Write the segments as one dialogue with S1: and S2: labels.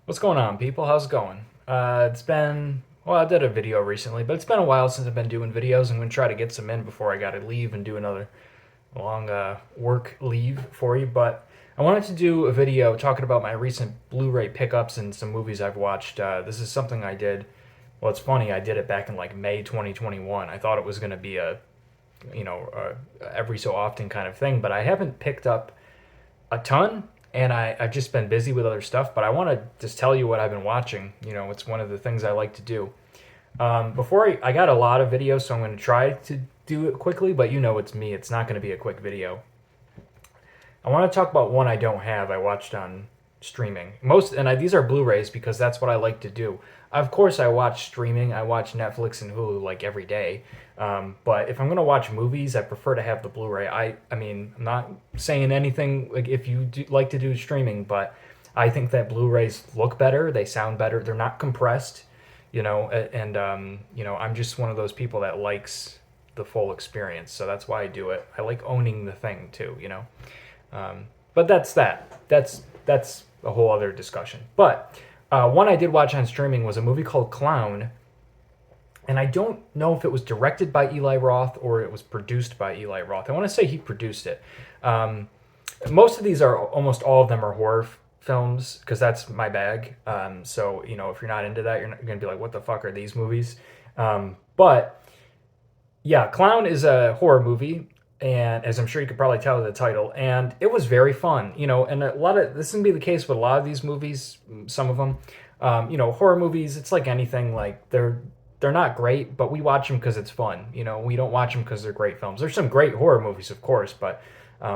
S1: What's going on, people? How's it going? Well, I did a video recently, but it's been a while since I've been doing videos. I'm going to try to get some in before I got to leave and do another long work leave for you. But I wanted to do a video talking about my recent Blu-ray pickups and some movies I've watched. This is something I did. Well, it's funny, I did it back in like May 2021. I thought it was going to be a every so often kind of thing, but I haven't picked up a ton, and I've just been busy with other stuff. But I want to just tell you what I've been watching. It's one of the things I like to do. I got a lot of videos, so I'm going to try to do it quickly, but it's me. It's not going to be a quick video. I want to talk about one I don't have. I watched on streaming. These are Blu-rays because that's what I like to do. Of course, I watch streaming. I watch Netflix and Hulu like every day. But if I'm gonna watch movies, I prefer to have the Blu-ray. I mean, I'm not saying anything like if you like to do streaming, but I think that Blu-rays look better. They sound better. They're not compressed. I'm just one of those people that likes the full experience. So that's why I do it. I like owning the thing too. But that's that. That's a whole other discussion. But one I did watch on streaming was a movie called Clown, and I don't know if it was directed by Eli Roth or it was produced by Eli Roth. I want to say he produced it. Most of these are almost all of them are horror films because that's my bag. So if you're not into that, you're going to be like, what the fuck are these movies? But yeah, Clown is a horror movie, and as I'm sure you could probably tell in the title, and it was very fun. And a lot of this can be the case with a lot of these movies. Some of them, horror movies. It's like anything. Like they're not great, but we watch them because it's fun. We don't watch them because they're great films. There's some great horror movies, of course, but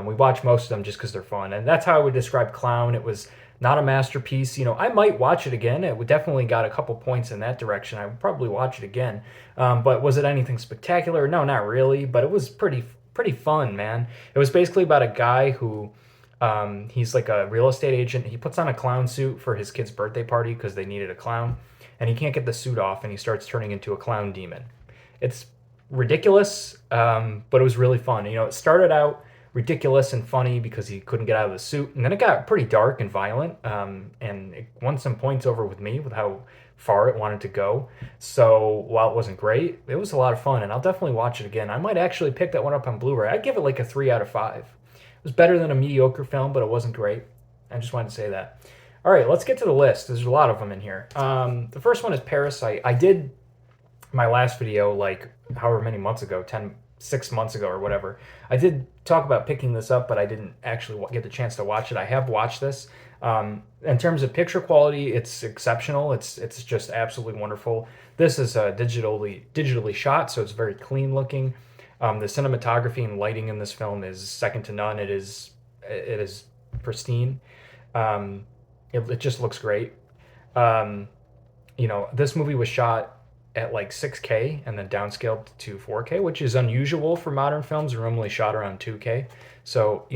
S1: we watch most of them just because they're fun, and that's how I would describe Clown. It was not a masterpiece. I might watch it again. It would definitely got a couple points in that direction. I would probably watch it again. But was it anything spectacular? No, not really. But it was pretty fun, man. It was basically about a guy who he's like a real estate agent. He puts on a clown suit for his kid's birthday party because they needed a clown, and he can't get the suit off, and he starts turning into a clown demon. It's ridiculous, but it was really fun. It started out ridiculous and funny because he couldn't get out of the suit, and then it got pretty dark and violent, and it won some points over with me with how far it wanted to go. So while it wasn't great, it was a lot of fun, and I'll definitely watch it again. I might actually pick that one up on Blu-ray. I'd give it like a 3 out of 5. It was better than a mediocre film, but it wasn't great. I just wanted to say that. All right, let's get to the list. There's a lot of them in here. The first one is Parasite. I did my last video like however many months ago, 6 months ago or whatever. I did talk about picking this up, but I didn't actually get the chance to watch it. I have watched this. In terms of picture quality, it's exceptional. It's just absolutely wonderful. This is digitally shot, so it's very clean looking. The cinematography and lighting in this film is second to none. It is pristine. It just looks great. This movie was shot at like 6K and then downscaled to 4K, which is unusual for modern films. They're normally shot around 2K. So,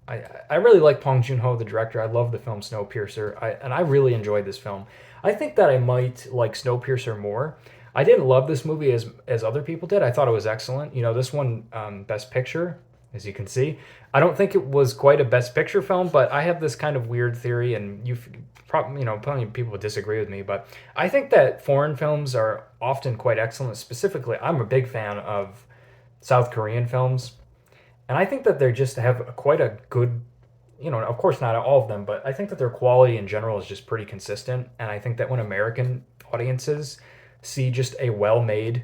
S1: I really like Bong Joon-ho, the director. I love the film Snowpiercer, and I really enjoyed this film. I think that I might like Snowpiercer more. I didn't love this movie as other people did. I thought it was excellent. This one, Best Picture, as you can see. I don't think it was quite a Best Picture film, but I have this kind of weird theory, and plenty of people would disagree with me, but I think that foreign films are often quite excellent. Specifically, I'm a big fan of South Korean films, and I think that they just have quite a good, of course not all of them, but I think that their quality in general is just pretty consistent. And I think that when American audiences see just a well-made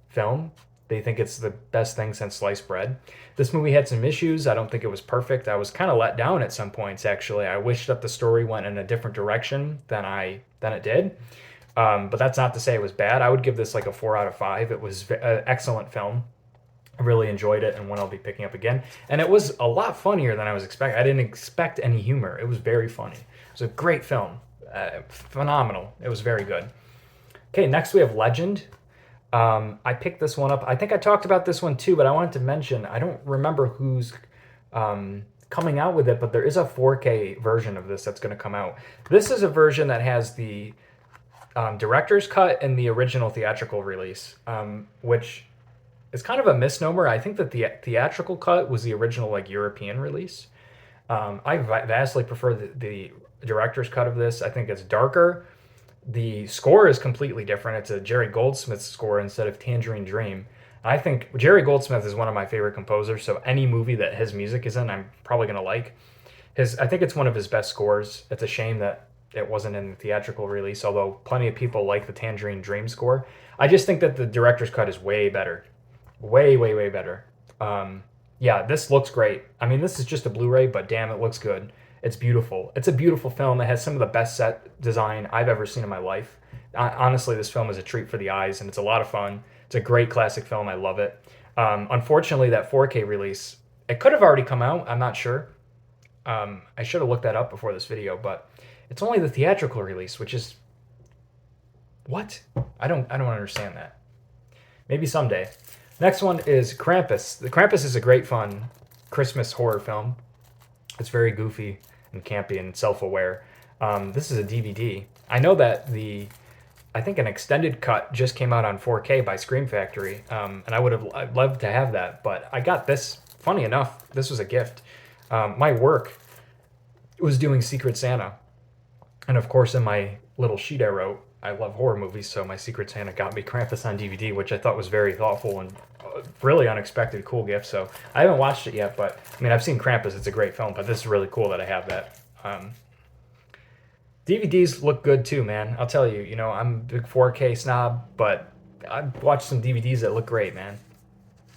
S1: film, they think it's the best thing since sliced bread. This movie had some issues. I don't think it was perfect. I was kind of let down at some points, actually. I wish that the story went in a different direction than it did. But that's not to say it was bad. I would give this like a 4 out of 5. It was an excellent film. I really enjoyed it, and one I'll be picking up again. And it was a lot funnier than I was expecting. I didn't expect any humor. It was very funny. It was a great film. Phenomenal. It was very good. Okay, next we have Legend. I picked this one up. I think I talked about this one too, but I wanted to mention, I don't remember who's coming out with it, but there is a 4K version of this that's going to come out. This is a version that has the director's cut and the original theatrical release, which is kind of a misnomer. I think that the theatrical cut was the original like European release. I vastly prefer the director's cut of this. I think it's darker. The score is completely different. It's a Jerry Goldsmith score instead of Tangerine Dream. I think Jerry Goldsmith is one of my favorite composers, so any movie that his music is in, I'm probably gonna like. I think it's one of his best scores. It's a shame that it wasn't in the theatrical release, although plenty of people like the Tangerine Dream score. I just think that the director's cut is way better, way, way, way better. Yeah, this looks great. I mean, this is just a Blu-ray, but damn, it looks good. It's beautiful. It's a beautiful film. It has some of the best set design I've ever seen in my life. Honestly, this film is a treat for the eyes, and it's a lot of fun. It's a great classic film. I love it. Unfortunately, that 4K release, it could have already come out. I'm not sure. I should have looked that up before this video, but it's only the theatrical release, which is what? I don't understand that. Maybe someday. Next one is Krampus. The Krampus is a great fun Christmas horror film. It's very goofy and campy and self-aware. This is a DVD. I know that I think an extended cut just came out on 4K by Scream Factory, and I'd loved to have that, but I got this. Funny enough, this was a gift. My work was doing Secret Santa, and of course, in my little sheet I wrote, I love horror movies, so my Secret Santa got me Krampus on DVD, which I thought was very thoughtful and really unexpected, cool gift. So I haven't watched it yet, but I mean, I've seen Krampus. It's a great film, but this is really cool that I have that. DVDs look good too, man. I'll tell you, I'm a big 4K snob, but I've watched some DVDs that look great, man.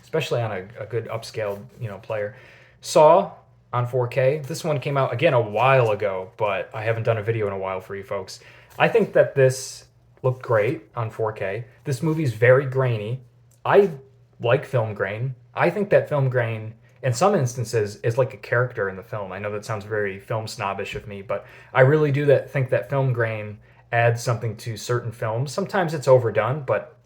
S1: Especially on a good upscaled, player. Saw on 4K. This one came out, again, a while ago, but I haven't done a video in a while for you folks. I think that this looked great on 4K. This movie's very grainy. I like film grain. I think that film grain, in some instances, is like a character in the film. I know that sounds very film snobbish of me, but I really do think that film grain adds something to certain films. Sometimes it's overdone, but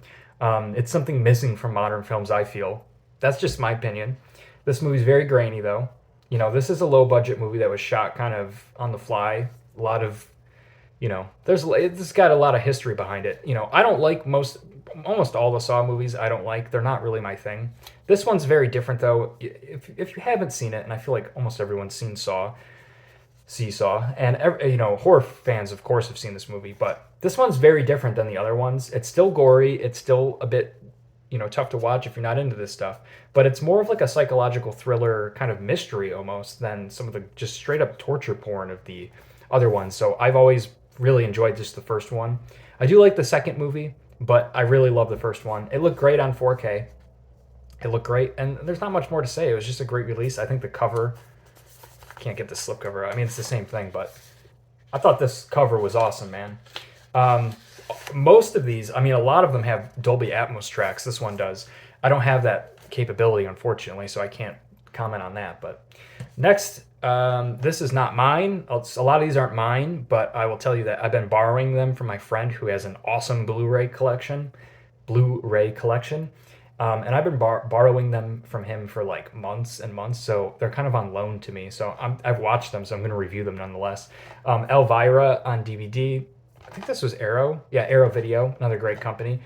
S1: it's something missing from modern films, I feel. That's just my opinion. This movie's very grainy, though. This is a low-budget movie that was shot kind of on the fly. A lot of it's got a lot of history behind it. I don't like almost all the Saw movies. I don't like. They're not really my thing. This one's very different, though. If you haven't seen it, and I feel like almost everyone's seen Seesaw, and horror fans, of course, have seen this movie. But this one's very different than the other ones. It's still gory. It's still a bit tough to watch if you're not into this stuff. But it's more of like a psychological thriller kind of mystery almost than some of the just straight up torture porn of the other ones. So I've always really enjoyed just the first one. I do like the second movie, but I really love the first one. It looked great on 4K. It looked great, and there's not much more to say. It was just a great release. I think the cover, can't get the slipcover out. I mean, it's the same thing, but I thought this cover was awesome, man. Most of these, a lot of them have Dolby Atmos tracks. This one does. I don't have that capability, unfortunately, so I can't comment on that. But next, this is not mine. A lot of these aren't mine, but I will tell you that I've been borrowing them from my friend who has an awesome Blu-ray collection. And I've been borrowing them from him for like months and months, so they're kind of on loan to me. So I've watched them, so I'm going to review them nonetheless. Elvira on DVD. I think this was Arrow. Yeah, Arrow Video, another great company.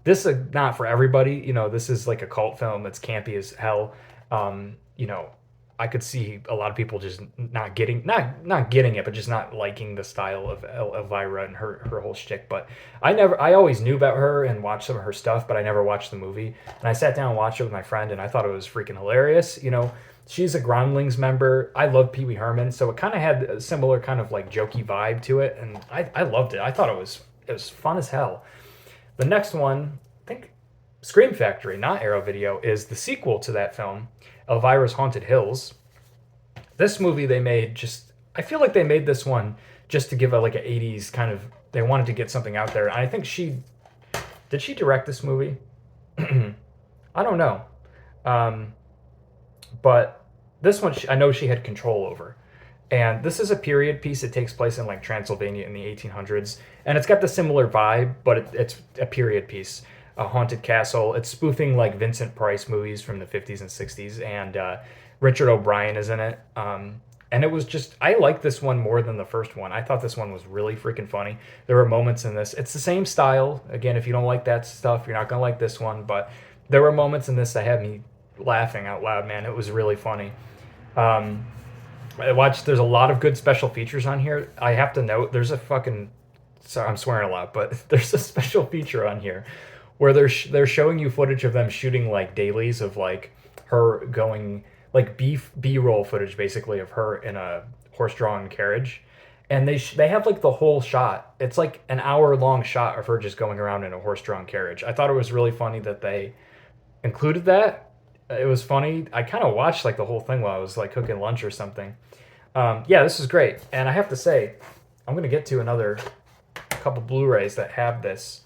S1: This is not for everybody. This is like a cult film. It's campy as hell. I could see a lot of people just not getting it, but just not liking the style of Elvira and her whole shtick. But I always knew about her and watched some of her stuff, but I never watched the movie. And I sat down and watched it with my friend, and I thought it was freaking hilarious. She's a Groundlings member. I love Pee Wee Herman, so it kind of had a similar kind of like jokey vibe to it, and I loved it. I thought it was fun as hell. The next one, I think Scream Factory, not Arrow Video, is the sequel to that film, Elvira's Haunted Hills. This movie they made I feel like they made this one just to give like an 80s kind of, they wanted to get something out there. And I think did she direct this movie? I don't know. But this one, I know she had control over. And this is a period piece. It takes place in like Transylvania in the 1800s. And it's got the similar vibe, but it's a period piece. A haunted castle. It's spoofing like Vincent Price movies from the 50s and 60s. And Richard O'Brien is in it. And it was I like this one more than the first one. I thought this one was really freaking funny. There were moments in this. It's the same style. Again, if you don't like that stuff, you're not going to like this one. But there were moments in this that had me laughing out loud, man. It was really funny. I watched. There's a lot of good special features on here. I have to note, there's a fucking. Sorry, I'm swearing a lot, but there's a special feature on here where they're showing you footage of them shooting like dailies of like her going like B-roll footage basically of her in a horse-drawn carriage, and they have like the whole shot. It's like an hour-long shot of her just going around in a horse-drawn carriage. I thought it was really funny that they included that. It was funny. I kind of watched like the whole thing while I was like cooking lunch or something. Yeah, this is great. And I have to say, I'm gonna get to another couple Blu-rays that have this.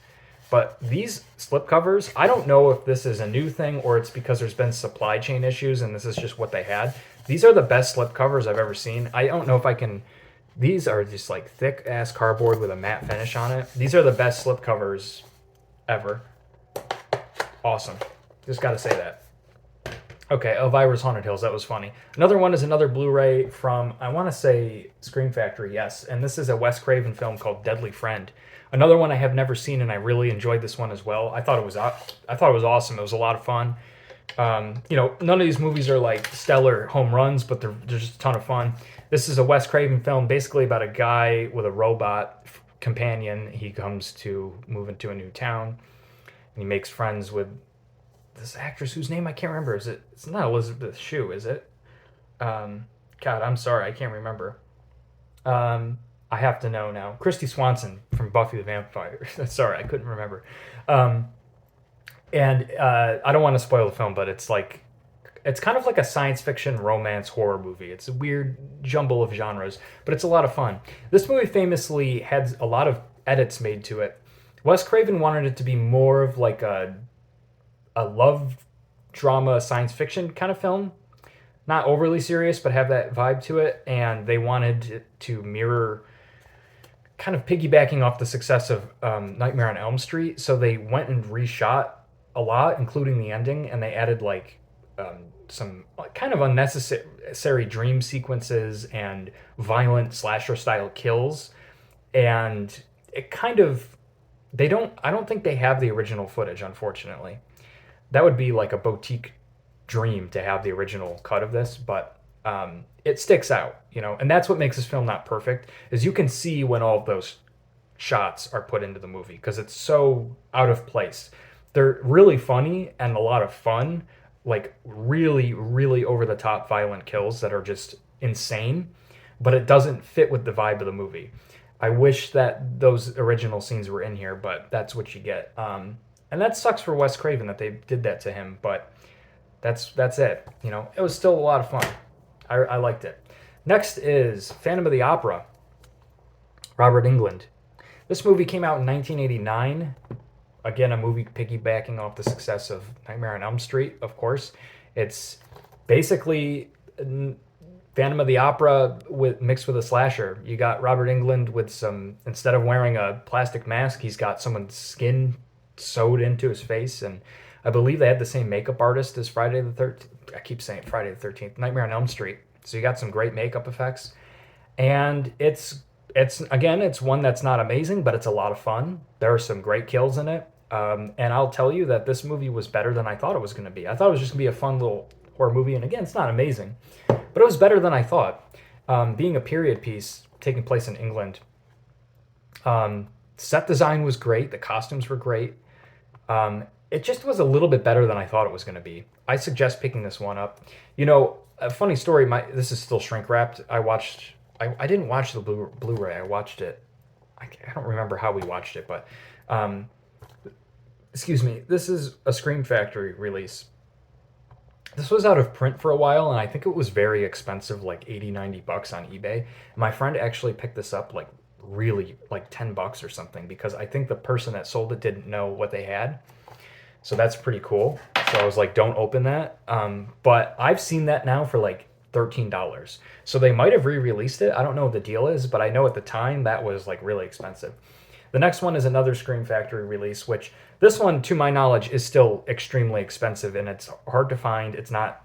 S1: But these slipcovers, I don't know if this is a new thing or it's because there's been supply chain issues and this is just what they had. These are the best slipcovers I've ever seen. I don't know if I can. These are just like thick ass cardboard with a matte finish on it. These are the best slipcovers ever. Awesome. Just got to say that. Okay, Elvira's Haunted Hills. That was funny. Another one is another Blu-ray from, I want to say, Scream Factory, yes. And this is a Wes Craven film called Deadly Friend. Another one I have never seen, and I really enjoyed this one as well. I thought it was awesome. It was a lot of fun. None of these movies are like stellar home runs, but they're just a ton of fun. This is a Wes Craven film, basically about a guy with a robot companion. He comes to move into a new town, and he makes friends with this actress whose name I can't remember. It's not Elizabeth Shue, is it? God, I'm sorry, I can't remember. I have to know now. Christy Swanson from Buffy the Vampire. Sorry, I couldn't remember. I don't want to spoil the film, but it's kind of like a science fiction romance horror movie. It's a weird jumble of genres, but it's a lot of fun. This movie famously had a lot of edits made to it. Wes Craven wanted it to be more of like a love drama science fiction kind of film. Not overly serious, but have that vibe to it. And they wanted it to mirror, kind of piggybacking off the success of Nightmare on Elm Street. So they went and reshot a lot, including the ending, and they added like some kind of unnecessary dream sequences and violent slasher style kills. And it kind of, I don't think they have the original footage, unfortunately. That would be like a boutique dream to have the original cut of this, but it sticks out, and that's what makes this film not perfect, is you can see when all of those shots are put into the movie because it's so out of place. They're really funny and a lot of fun, like really, really over the top violent kills that are just insane, but it doesn't fit with the vibe of the movie. I wish that those original scenes were in here, but that's what you get. And that sucks for Wes Craven that they did that to him, but that's it. It was still a lot of fun. I liked it. Next is Phantom of the Opera, Robert Englund. This movie came out in 1989. Again, a movie piggybacking off the success of Nightmare on Elm Street, of course. It's basically Phantom of the Opera mixed with a slasher. You got Robert Englund with instead of wearing a plastic mask, he's got someone's skin sewed into his face, and I believe they had the same makeup artist as Friday the 13th. I keep saying Friday the 13th, Nightmare on Elm Street. So you got some great makeup effects, and it's one that's not amazing, but it's a lot of fun. There are some great kills in it, and I'll tell you that this movie was better than I thought it was going to be. I thought it was just going to be a fun little horror movie, and again, it's not amazing, but it was better than I thought. Being a period piece taking place in England, set design was great. The costumes were great. It just was a little bit better than I thought it was going to be. I suggest picking this one up. A funny story. This is still shrink wrapped. I didn't watch the Blu-ray. I watched it. I don't remember how we watched it, but excuse me. This is a Scream Factory release. This was out of print for a while, and I think it was very expensive, like $80-$90 on eBay. My friend actually picked this up like really like $10 or something, because I think the person that sold it didn't know what they had. So that's pretty cool. So I was like, don't open that. But I've seen that now for like $13. So they might have re-released it. I don't know what the deal is, but I know at the time that was like really expensive. The next one is another Scream Factory release, which this one, to my knowledge, is still extremely expensive, and it's hard to find.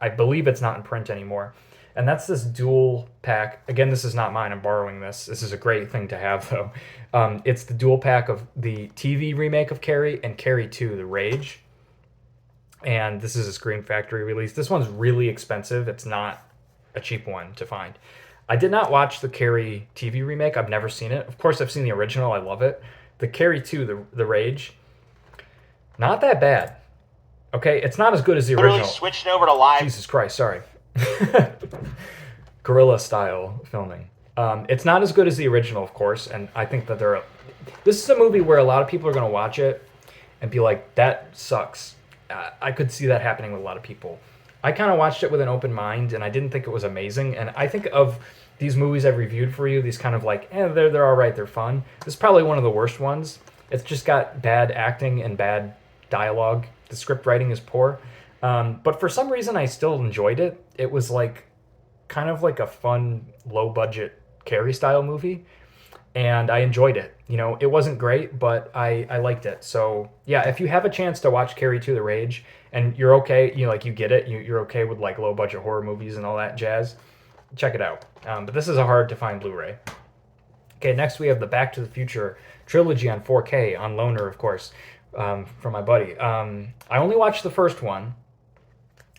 S1: I believe it's not in print anymore. And that's this dual pack. Again, this is not mine. I'm borrowing this. This is a great thing to have, though. It's the dual pack of the TV remake of Carrie and Carrie 2, The Rage. And this is a Scream Factory release. This one's really expensive. It's not a cheap one to find. I did not watch the Carrie TV remake. I've never seen it. Of course, I've seen the original. I love it. The Carrie 2, the Rage, not that bad. Okay, it's not as good as the
S2: Literally
S1: original.
S2: switched over to live.
S1: Jesus Christ, sorry. Guerrilla style filming. It's not as good as the original, of course, and I think that this is a movie where a lot of people are going to watch it and be like, that sucks. I could see that happening with a lot of people. I kind of watched it with an open mind, and I didn't think it was amazing. And I think of these movies I've reviewed for you, these kind of like, they're all right, they're fun. This is probably one of the worst ones. It's just got bad acting and bad dialogue. The script writing is poor. But for some reason, I still enjoyed it. It was like kind of like a fun, low-budget Carrie style movie, and I enjoyed it. You know, it wasn't great, but I liked it. So yeah, if you have a chance to watch Carrie 2: The Rage, and you're okay, you know, like you get it, you're okay with like low-budget horror movies and all that jazz, check it out. But this is a hard-to-find Blu-ray. Okay, next we have the Back to the Future trilogy on 4K on loaner, of course, from my buddy. I only watched the first one.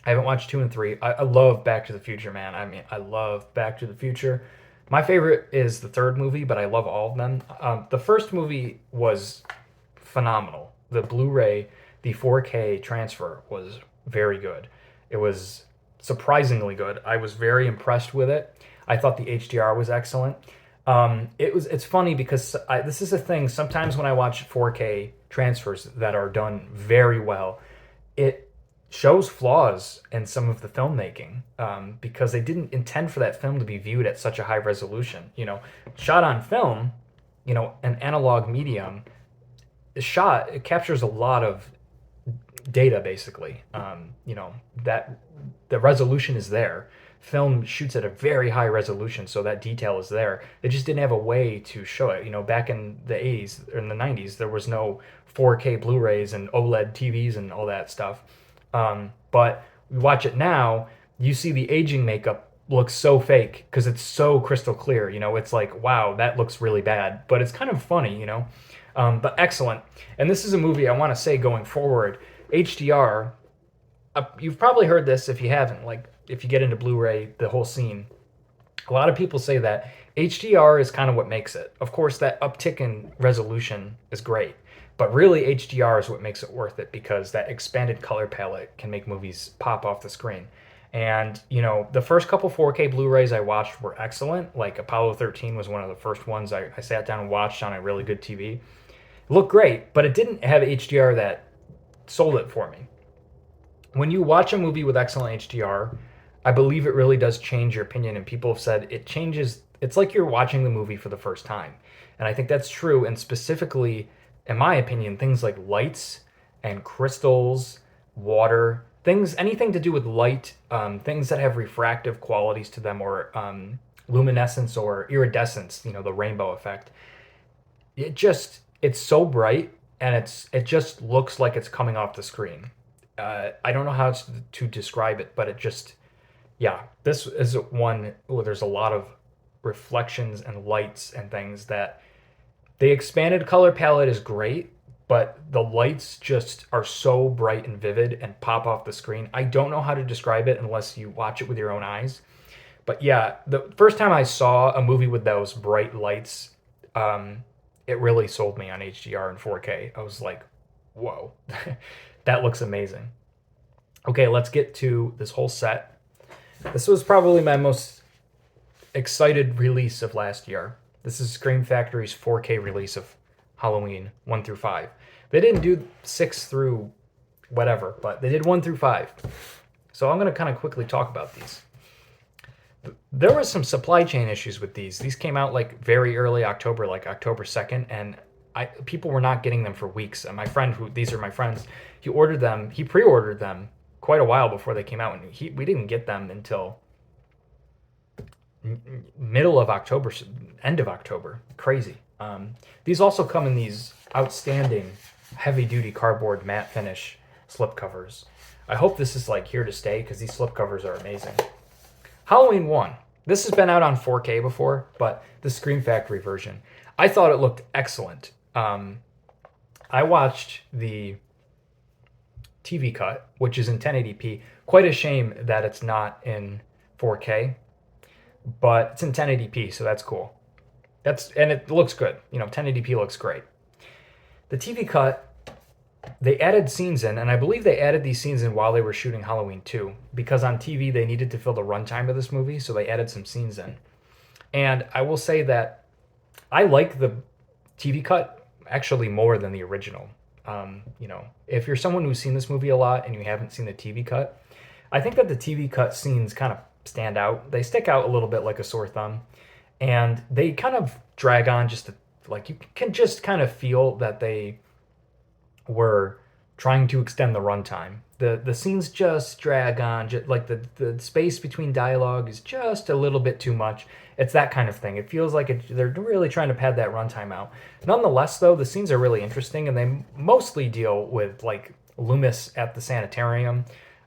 S1: I haven't watched 2 and 3. I love Back to the Future, man. I mean, I love Back to the Future. My favorite is the third movie, but I love all of them. The first movie was phenomenal. The Blu-ray, the 4K transfer was very good. It was surprisingly good. I was very impressed with it. I thought the HDR was excellent. It's funny because this is a thing. Sometimes when I watch 4K transfers that are done very well, it shows flaws in some of the filmmaking, because they didn't intend for that film to be viewed at such a high resolution. You know, shot on film, you know, an analog medium, it captures a lot of data basically. You know, that the resolution is there. Film shoots at a very high resolution, so that detail is there. They just didn't have a way to show it. You know, back in the 80s or in the 90s, there was no 4K Blu-rays and OLED TVs and all that stuff. But we watch it now, you see the aging makeup looks so fake because it's so crystal clear. You know, it's like, wow, that looks really bad, but it's kind of funny, you know. But excellent. And this is a movie I want to say going forward, HDR, you've probably heard this if you haven't, like if you get into Blu-ray, the whole scene. A lot of people say that HDR is kind of what makes it. Of course, that uptick in resolution is great, but really HDR is what makes it worth it, because that expanded color palette can make movies pop off the screen. And, you know, the first couple 4K Blu-rays I watched were excellent. Like Apollo 13 was one of the first ones I sat down and watched on a really good TV. It looked great, but it didn't have HDR that sold it for me. When you watch a movie with excellent HDR, I believe it really does change your opinion, and people have said it changes. It's like you're watching the movie for the first time. And I think that's true, and specifically, in my opinion, things like lights and crystals, water, anything to do with light, things that have refractive qualities to them, or luminescence or iridescence, you know, the rainbow effect. It's so bright, and it just looks like it's coming off the screen. I don't know how to describe it, but yeah, this is one where there's a lot of reflections and lights and things that the expanded color palette is great, but the lights just are so bright and vivid and pop off the screen. I don't know how to describe it unless you watch it with your own eyes. But yeah, the first time I saw a movie with those bright lights, it really sold me on HDR and 4K. I was like, whoa, that looks amazing. Okay, let's get to this whole set. This was probably my most excited release of last year. This is Scream Factory's 4K release of Halloween 1 through 5. They didn't do 6 through whatever, but they did 1 through 5. So I'm going to kind of quickly talk about these. There were some supply chain issues with these. These came out like very early October, like October 2nd, and people were not getting them for weeks. And my friend, these are my friends, he pre-ordered them quite a while before they came out, and we didn't get them until middle of October, end of October. Crazy. These also come in these outstanding heavy-duty cardboard matte finish slipcovers. I hope this is like here to stay, because these slipcovers are amazing. Halloween 1. This has been out on 4K before, but the Scream Factory version, I thought it looked excellent. I watched the TV cut, which is in 1080p. Quite a shame that it's not in 4K. but it's in 1080p, so that's cool. And it looks good. 1080p looks great. The TV cut, they added scenes in, and I believe they added these scenes in while they were shooting Halloween 2, because on TV they needed to fill the runtime of this movie, so they added some scenes in. And I will say that I like the TV cut actually more than the original. If you're someone who's seen this movie a lot and you haven't seen the TV cut, I think that the TV cut scenes kind of stand out. They stick out a little bit like a sore thumb, and they kind of drag on you can just kind of feel that they were trying to extend the runtime. The scenes just drag on, like the space between dialogue is just a little bit too much. It's that kind of thing. It feels like they're really trying to pad that runtime out. Nonetheless, though, the scenes are really interesting, and they mostly deal with like Loomis at the sanitarium.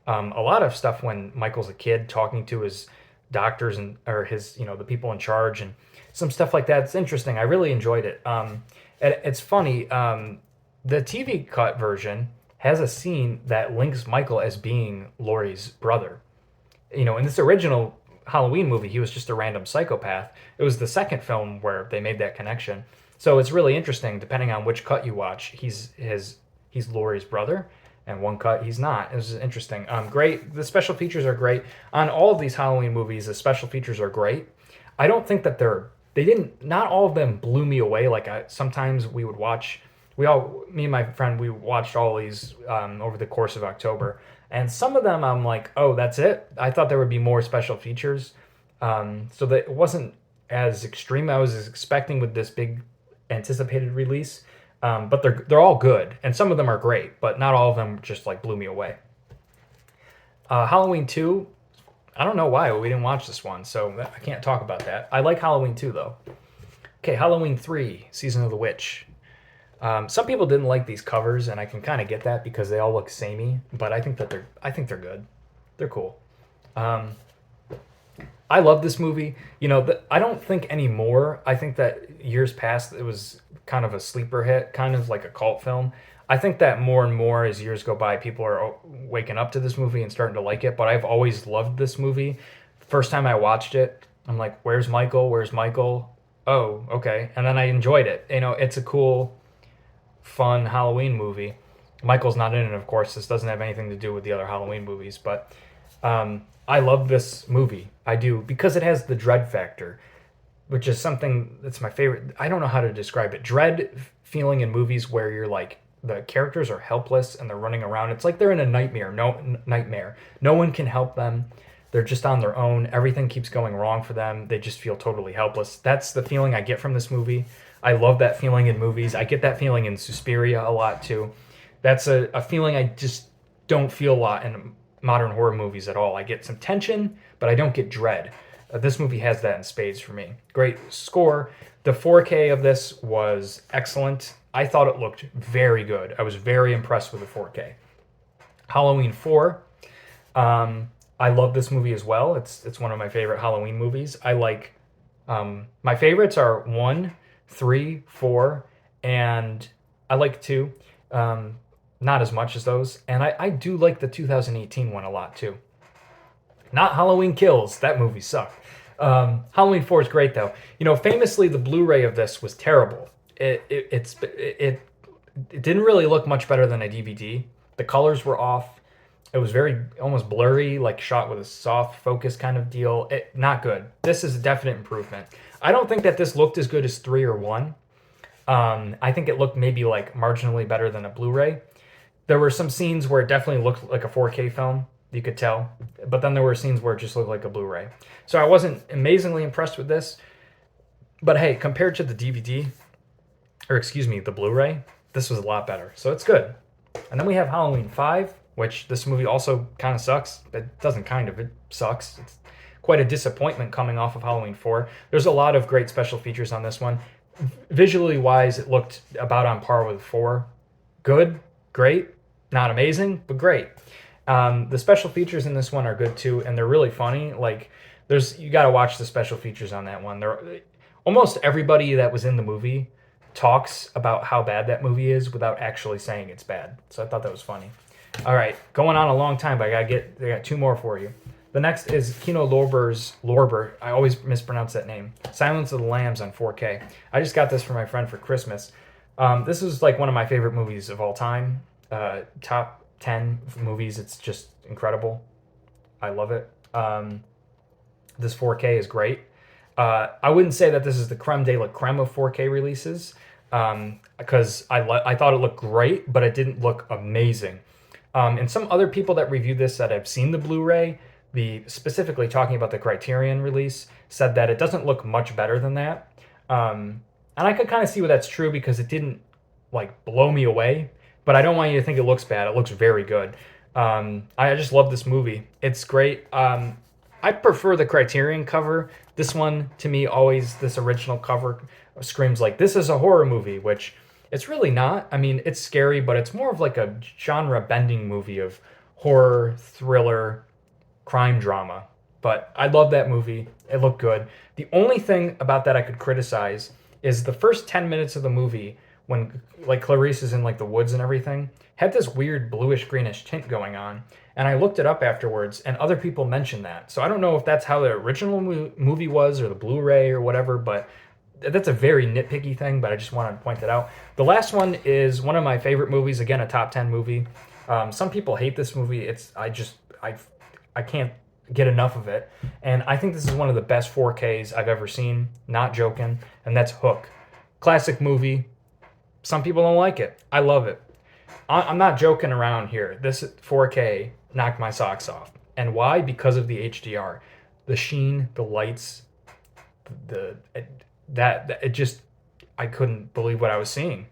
S1: A lot of stuff when Michael's a kid talking to his doctors or his the people in charge, and some stuff like that. It's interesting. I really enjoyed it. It's funny. The TV cut version has a scene that links Michael as being Laurie's brother. In this original Halloween movie, he was just a random psychopath. It was the second film where they made that connection. So it's really interesting, depending on which cut you watch, he's Laurie's brother, and one cut he's not. It was interesting. Great. The special features are great. On all of these Halloween movies, the special features are great. I don't think that not all of them blew me away. Sometimes we would watch, me and my friend, we watched all these over the course of October. And some of them I'm like, oh, that's it? I thought there would be more special features. So that it wasn't as extreme as I was expecting with this big anticipated release. But they're all good. And some of them are great, but not all of them just like blew me away. Halloween 2, I don't know why we didn't watch this one, so I can't talk about that. I like Halloween 2, though. Okay, Halloween 3, Season of the Witch. Some people didn't like these covers, and I can kind of get that because they all look samey. But I think they're good. They're cool. I love this movie. I don't think anymore. I think that years past it was kind of a sleeper hit, kind of like a cult film. I think that more and more as years go by, people are waking up to this movie and starting to like it. But I've always loved this movie. First time I watched it, I'm like, "Where's Michael? Where's Michael?" Oh, okay. And then I enjoyed it. It's a cool, fun Halloween movie. Michael's not in it, of course. This doesn't have anything to do with the other Halloween movies, but I love this movie. I do, because it has the dread factor, which is something that's my favorite. I don't know how to describe it. Dread feeling in movies where you're like, the characters are helpless and they're running around. It's like they're in a nightmare. No one can help them. They're just on their own. Everything keeps going wrong for them. They just feel totally helpless. That's the feeling I get from this movie. I love that feeling in movies. I get that feeling in Suspiria a lot too. That's a feeling I just don't feel a lot in modern horror movies at all. I get some tension, but I don't get dread. This movie has that in spades for me. Great score. The 4K of this was excellent. I thought it looked very good. I was very impressed with the 4K. Halloween 4. I love this movie as well. It's one of my favorite Halloween movies. I like my favorites are 1, 3, 4, and I like 2. Not as much as those. And I do like the 2018 one a lot too. Not Halloween Kills. That movie sucked. Halloween 4 is great though. Famously the Blu-ray of this was terrible. It didn't really look much better than a DVD. The colors were off. It was very almost blurry, like shot with a soft focus kind of deal. Not good. This is a definite improvement. I don't think that this looked as good as 3 or 1. I think it looked maybe like marginally better than a Blu-ray. There were some scenes where it definitely looked like a 4K film. You could tell. But then there were scenes where it just looked like a Blu-ray. So I wasn't amazingly impressed with this. But hey, compared to the DVD, the Blu-ray, this was a lot better. So it's good. And then we have Halloween 5, which this movie also kind of sucks. It doesn't kind of, it sucks. It's quite a disappointment coming off of Halloween 4. There's a lot of great special features on this one. Visually wise, it looked about on par with 4. Good, great, not amazing, but great. The special features in this one are good too, and they're really funny. Like, you got to watch the special features on that one. Almost everybody that was in the movie talks about how bad that movie is without actually saying it's bad. So I thought that was funny. All right, going on a long time, but I got 2 more for you. The next is Kino Lorber. I always mispronounce that name. Silence of the Lambs on 4K. I just got this for my friend for Christmas. This is like one of my favorite movies of all time. Top 10 movies. It's just incredible. I love it. This 4K is great. I wouldn't say that this is the creme de la creme of 4K releases, because I thought it looked great, but it didn't look amazing. And some other people that reviewed this that have seen the Blu-ray, specifically talking about the Criterion release, said that it doesn't look much better than that. And I could kind of see where that's true because it didn't like blow me away, but I don't want you to think it looks bad. It looks very good. I just love this movie. It's great. I prefer the Criterion cover. This one, to me, always, this original cover screams like, this is a horror movie, which it's really not. I mean, it's scary, but it's more of like a genre-bending movie of horror, thriller, crime drama. But I love that movie. It looked good. The only thing about that I could criticize is the first 10 minutes of the movie, when like Clarice is in like the woods and everything, had this weird bluish greenish tint going on. And I looked it up afterwards, and other people mentioned that. So I don't know if that's how the original movie was or the Blu-ray or whatever, but that's a very nitpicky thing, but I just wanted to point that out. The last one is one of my favorite movies, again, a top 10 movie. Some people hate this movie. I can't get enough of it. And I think this is one of the best 4Ks I've ever seen, not joking, and that's Hook. Classic movie. Some people don't like it. I love it. I'm not joking around here. This 4K knocked my socks off. And why? Because of the HDR. The sheen, the lights, I couldn't believe what I was seeing.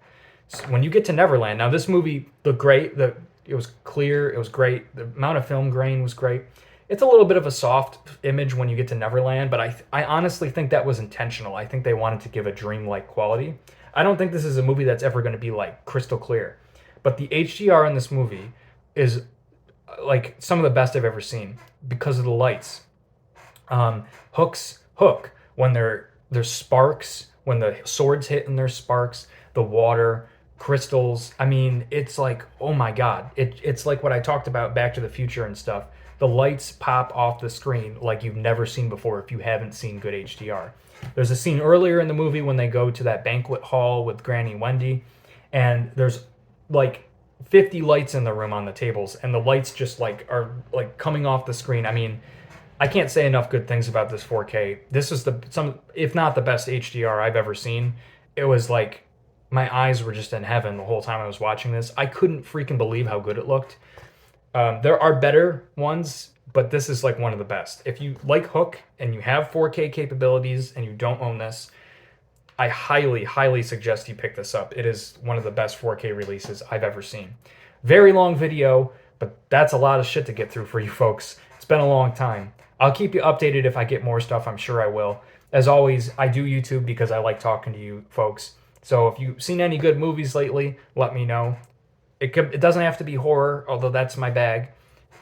S1: So when you get to Neverland, now this movie looked great. It was clear. It was great. The amount of film grain was great. It's a little bit of a soft image when you get to Neverland, but I honestly think that was intentional. I think they wanted to give a dreamlike quality. I don't think this is a movie that's ever going to be like crystal clear. But the HDR in this movie is like some of the best I've ever seen because of the lights. Hook, when there's sparks, when the swords hit and there's sparks, the water, crystals. I mean, it's like, oh my God. It's like what I talked about Back to the Future and stuff. The lights pop off the screen like you've never seen before if you haven't seen good HDR. There's a scene earlier in the movie when they go to that banquet hall with Granny Wendy, and there's like 50 lights in the room on the tables, and the lights just like are like coming off the screen. I mean, I can't say enough good things about this 4K. This is if not the best HDR I've ever seen. It was like my eyes were just in heaven the whole time I was watching this. I couldn't freaking believe how good it looked. There are better ones, but this is like one of the best. If you like Hook and you have 4K capabilities and you don't own this, I highly, highly suggest you pick this up. It is one of the best 4K releases I've ever seen. Very long video, but that's a lot of shit to get through for you folks. It's been a long time. I'll keep you updated if I get more stuff. I'm sure I will. As always, I do YouTube because I like talking to you folks. So if you've seen any good movies lately, let me know. It doesn't have to be horror, although that's my bag.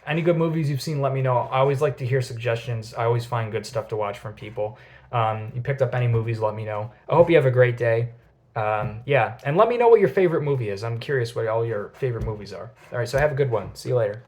S1: Any good movies you've seen, let me know. I always like to hear suggestions. I always find good stuff to watch from people. You picked up any movies, let me know. I hope you have a great day. Yeah, and let me know what your favorite movie is. I'm curious what all your favorite movies are. All right, so have a good one. See you later.